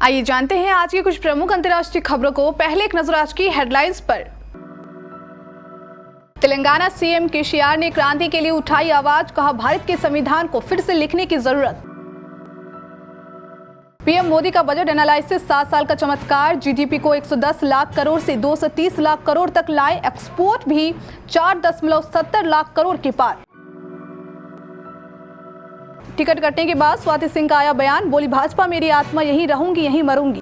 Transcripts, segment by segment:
आइए जानते हैं आज की कुछ प्रमुख अंतर्राष्ट्रीय खबरों को। पहले एक नजर आज की हेडलाइंस पर। तेलंगाना सीएम केसीआर ने क्रांति के लिए उठाई आवाज, कहा भारत के संविधान को फिर से लिखने की जरूरत। पीएम मोदी का बजट एनालिसिस 7 साल का चमत्कार, जीडीपी को 110 लाख करोड़ से 230 लाख करोड़ तक लाए, एक्सपोर्ट भी 4.70 लाख करोड़ के पार। टिकट कटने के बाद स्वाति सिंह का आया बयान, बोली भाजपा मेरी आत्मा, यहीं रहूंगी यहीं मरूंगी।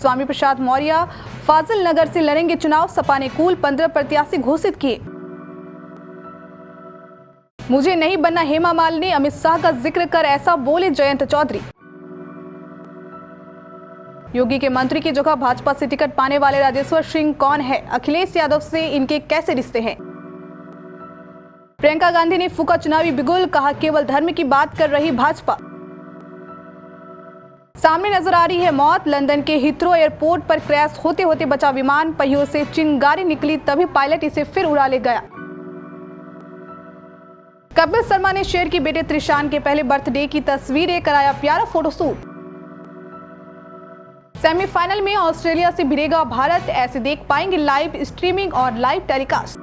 स्वामी प्रसाद मौर्य फाजिल नगर से लड़ेंगे चुनाव, सपा ने कुल 15 प्रत्याशी घोषित किए। मुझे नहीं बनना हेमा मालिनी, अमित शाह का जिक्र कर ऐसा बोले जयंत चौधरी। योगी के मंत्री की जगह भाजपा से टिकट पाने वाले राजेश्वर सिंह कौन है? अखिलेश यादव से इनके कैसे रिश्ते हैं? प्रियंका गांधी ने फूका चुनावी बिगुल, कहा केवल धर्म की बात कर रही भाजपा। सामने नजर आ रही है मौत, लंदन के हीथ्रो एयरपोर्ट पर क्रैश होते होते बचा विमान, पहियों से चिंगारी निकली तभी पायलट इसे फिर उड़ा ले गया। कपिल शर्मा ने शेयर की बेटे त्रिशान के पहले बर्थडे की तस्वीरें, कराया प्यारा फोटोशूट। सेमीफाइनल में ऑस्ट्रेलिया से भिड़ेगा भारत, ऐसे देख पाएंगे लाइव स्ट्रीमिंग और लाइव टेलीकास्ट।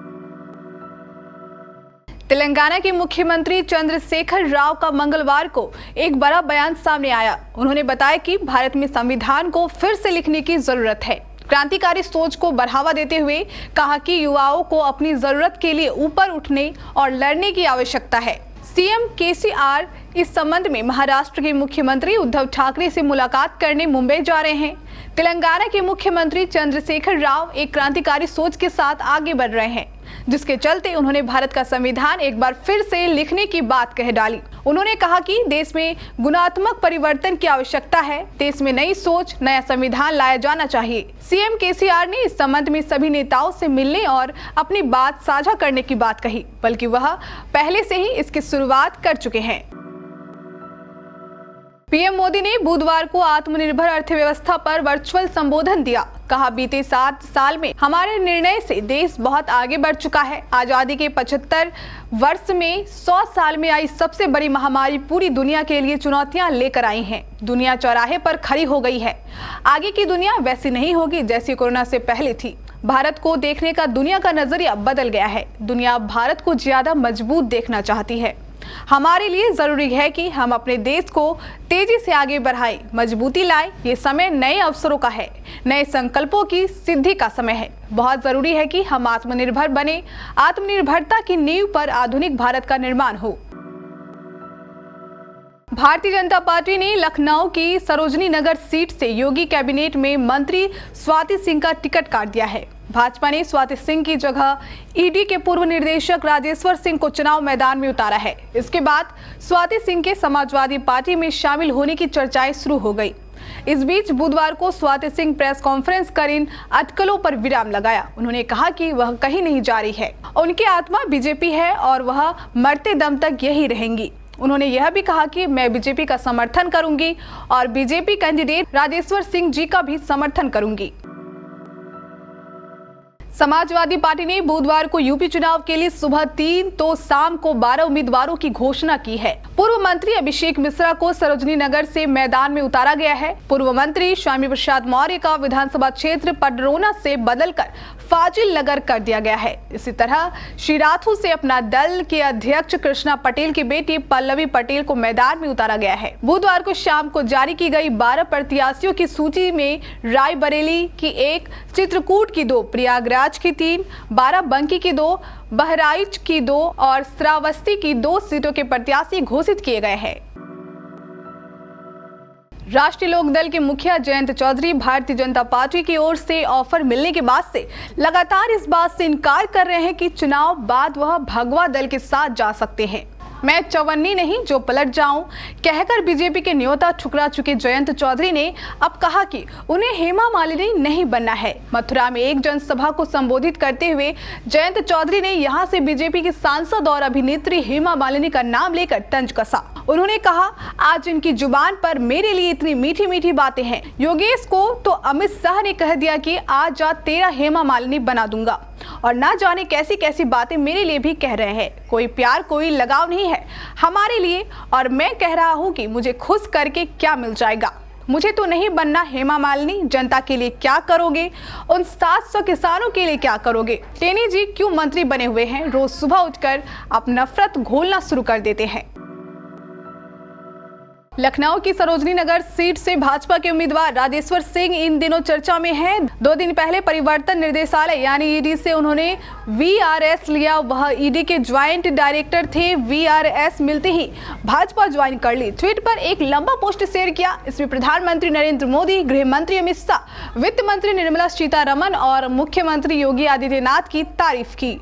तेलंगाना के मुख्यमंत्री चंद्रशेखर राव का मंगलवार को एक बड़ा बयान सामने आया। उन्होंने बताया कि भारत में संविधान को फिर से लिखने की जरूरत है। क्रांतिकारी सोच को बढ़ावा देते हुए कहा कि युवाओं को अपनी जरूरत के लिए ऊपर उठने और लड़ने की आवश्यकता है। सीएम केसीआर इस संबंध में महाराष्ट्र के मुख्यमंत्री उद्धव ठाकरे से मुलाकात करने मुंबई जा रहे हैं। तेलंगाना के मुख्यमंत्री चंद्रशेखर राव एक क्रांतिकारी सोच के साथ आगे बढ़ रहे हैं, जिसके चलते उन्होंने भारत का संविधान एक बार फिर से लिखने की बात कह डाली। उन्होंने कहा कि देश में गुणात्मक परिवर्तन की आवश्यकता है, देश में नई सोच, नया संविधान लाया जाना चाहिए। सीएम केसीआर ने इस संबंध में सभी नेताओं से मिलने और अपनी बात साझा करने की बात कही, बल्कि वह पहले से ही इसकी शुरुआत कर चुके हैं। पीएम मोदी ने बुधवार को आत्मनिर्भर अर्थव्यवस्था पर वर्चुअल संबोधन दिया। कहा बीते 7 साल में हमारे निर्णय से देश बहुत आगे बढ़ चुका है। आजादी के 75 वर्ष में 100 साल में आई सबसे बड़ी महामारी पूरी दुनिया के लिए चुनौतियां लेकर आई हैं। दुनिया चौराहे पर खड़ी हो गई है। आगे की दुनिया वैसी नहीं होगी जैसी कोरोना से पहले थी। भारत को देखने का दुनिया का नजरिया बदल गया है। दुनिया भारत को ज्यादा मजबूत देखना चाहती है। हमारे लिए जरूरी है कि हम अपने देश को तेजी से आगे बढ़ाएं, मजबूती लाएं। ये समय नए अवसरों का है, नए संकल्पों की सिद्धि का समय है। बहुत जरूरी है कि हम आत्मनिर्भर बने। आत्मनिर्भरता की नींव पर आधुनिक भारत का निर्माण हो। भारतीय जनता पार्टी ने लखनऊ की सरोजनी नगर सीट से योगी कैबिनेट में मंत्री स्वाति सिंह का टिकट काट दिया है। भाजपा ने स्वाति सिंह की जगह ईडी के पूर्व निदेशक राजेश्वर सिंह को चुनाव मैदान में उतारा है। इसके बाद स्वाति सिंह के समाजवादी पार्टी में शामिल होने की चर्चाएं शुरू हो गई। इस बीच बुधवार को स्वाति सिंह प्रेस कॉन्फ्रेंस कर इन अटकलों पर विराम लगाया। उन्होंने कहा कि वह कहीं नहीं जा रही है, उनकी आत्मा बीजेपी है और वह मरते दम तक यही रहेंगी। उन्होंने यह भी कहा कि मैं बीजेपी का समर्थन करूंगी और बीजेपी कैंडिडेट राजेश्वर सिंह जी का भी समर्थन करूंगी। समाजवादी पार्टी ने बुधवार को यूपी चुनाव के लिए सुबह 3 तो शाम को 12 उम्मीदवारों की घोषणा की है। पूर्व मंत्री अभिषेक मिश्रा को सरोजनी नगर से मैदान में उतारा गया है। पूर्व मंत्री स्वामी प्रसाद मौर्य का विधानसभा क्षेत्र पडरौना से बदलकर फाजिल नगर कर दिया गया है। इसी तरह शिराथू से अपना दल के अध्यक्ष कृष्णा पटेल की बेटी पल्लवी पटेल को मैदान में उतारा गया है। बुधवार को शाम को जारी की गई 12 प्रत्याशियों की सूची में रायबरेली की 1, चित्रकूट की 2, प्रयागराज की 3, बाराबंकी की 2, बहराइच की 2 और श्रावस्ती की 2 सीटों के प्रत्याशी घोषित किए गए हैं। राष्ट्रीय लोकदल के मुखिया जयंत चौधरी भारतीय जनता पार्टी की ओर से ऑफर मिलने के बाद से लगातार इस बात से इनकार कर रहे हैं कि चुनाव बाद वह भगवा दल के साथ जा सकते हैं। मैं चौवन्नी नहीं जो पलट जाऊं कहकर बीजेपी के न्योता ठुकरा चुके जयंत चौधरी ने अब कहा कि उन्हें हेमा मालिनी नहीं बनना है। मथुरा में एक जनसभा को संबोधित करते हुए जयंत चौधरी ने यहां से बीजेपी की सांसद और अभिनेत्री हेमा मालिनी का नाम लेकर तंज कसा। उन्होंने कहा, आज इनकी जुबान पर मेरे लिए इतनी मीठी मीठी बातें हैं। योगेश को तो अमित शाह ने कह दिया कि आज जा तेरा हेमा मालिनी बना दूंगा और ना जाने कैसी कैसी बातें मेरे लिए भी कह रहे हैं। कोई प्यार कोई लगाव नहीं है हमारे लिए, और मैं कह रहा हूँ कि मुझे खुश करके क्या मिल जाएगा। मुझे तो नहीं बनना हेमा मालिनी। जनता के लिए क्या करोगे? उन 700 किसानों के लिए क्या करोगे? टेनी जी क्यों मंत्री बने हुए हैं? रोज सुबह उठकर आप नफरत घोलना शुरू कर देते हैं। लखनऊ की सरोजनी नगर सीट से भाजपा के उम्मीदवार राजेश्वर सिंह इन दिनों चर्चा में हैं। 2 दिन पहले परिवर्तन निर्देशालय यानी ईडी से उन्होंने वीआरएस लिया। वह ईडी के ज्वाइंट डायरेक्टर थे। वीआरएस मिलते ही भाजपा ज्वाइन कर ली। ट्वीट पर एक लंबा पोस्ट शेयर किया। इसमें प्रधानमंत्री नरेंद्र मोदी, गृह मंत्री अमित शाह, वित्त मंत्री निर्मला सीतारमण और मुख्यमंत्री योगी आदित्यनाथ की तारीफ की।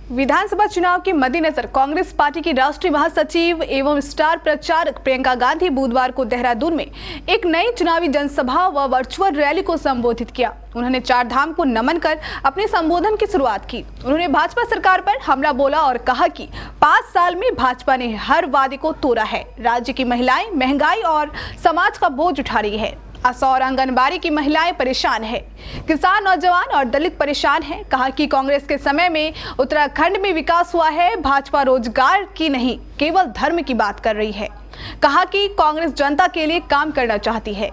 विधानसभा चुनाव के मद्देनजर कांग्रेस पार्टी की राष्ट्रीय महासचिव एवं स्टार प्रचारक प्रियंका गांधी बुधवार को देहरादून में एक नई चुनावी जनसभा व वर्चुअल रैली को संबोधित किया। उन्होंने 4 धाम को नमन कर अपने संबोधन की शुरुआत की। उन्होंने भाजपा सरकार पर हमला बोला और कहा कि 5 साल में भाजपा ने हर वादे को तोड़ा है। राज्य की महिलाएं महंगाई और समाज का बोझ उठा रही है। आशा और आंगनबाड़ी की महिलाएं परेशान है। किसान, नौजवान और दलित परेशान हैं। कहा कि कांग्रेस के समय में उत्तराखंड में विकास हुआ है। भाजपा रोजगार की नहीं केवल धर्म की बात कर रही है। कहा कि कांग्रेस जनता के लिए काम करना चाहती है।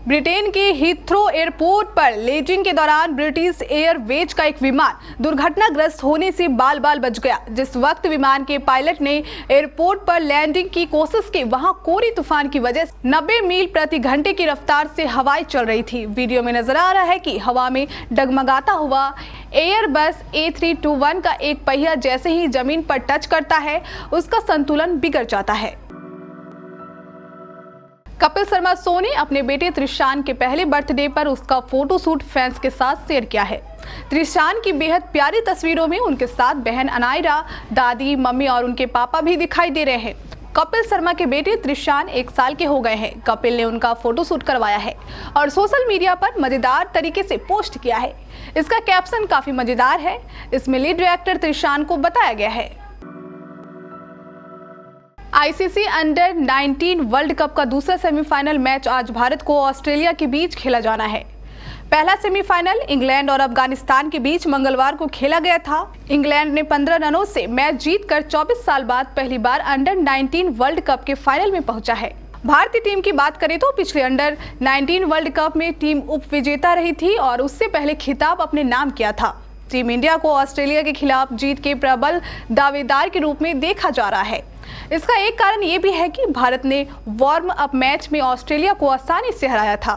ब्रिटेन के हीथ्रो एयरपोर्ट पर लैंडिंग के दौरान ब्रिटिश एयरवेज का एक विमान दुर्घटनाग्रस्त होने से बाल बाल बच गया। जिस वक्त विमान के पायलट ने एयरपोर्ट पर लैंडिंग की कोशिश की, वहां कोरी तूफान की वजह से 90 मील प्रति घंटे की रफ्तार से हवाएं चल रही थी। वीडियो में नजर आ रहा है कि हवा में डगमगाता हुआ एयरबस A321 का एक पहिया जैसे ही जमीन पर टच करता है, उसका संतुलन बिगड़ जाता है। कपिल शर्मा शो ने अपने बेटे त्रिशान के पहले बर्थडे पर उसका फोटोशूट फैंस के साथ शेयर किया है। त्रिशान की बेहद प्यारी तस्वीरों में उनके साथ बहन अनायरा, दादी, मम्मी और उनके पापा भी दिखाई दे रहे हैं। कपिल शर्मा के बेटे त्रिशान 1 साल के हो गए हैं। कपिल ने उनका फोटोशूट करवाया है और सोशल मीडिया पर मजेदार तरीके से पोस्ट किया है। इसका कैप्शन काफी मजेदार है। इसमें लीड एक्टर त्रिशान को बताया गया है। आईसीसी अंडर 19 वर्ल्ड कप का दूसरा सेमीफाइनल मैच आज भारत को ऑस्ट्रेलिया के बीच खेला जाना है। पहला सेमीफाइनल इंग्लैंड और अफगानिस्तान के बीच मंगलवार को खेला गया था। इंग्लैंड ने 15 रनों से मैच जीतकर 24 साल बाद पहली बार अंडर 19 वर्ल्ड कप के फाइनल में पहुंचा है। भारतीय टीम की बात करें तो पिछले अंडर 19 वर्ल्ड कप में टीम उप विजेता रही थी और उससे पहले खिताब अपने नाम किया था। टीम इंडिया को ऑस्ट्रेलिया के खिलाफ जीत के प्रबल दावेदार के रूप में देखा जा रहा है। इसका एक कारण ये भी है कि भारत ने वार्म अप मैच में ऑस्ट्रेलिया को आसानी से हराया था।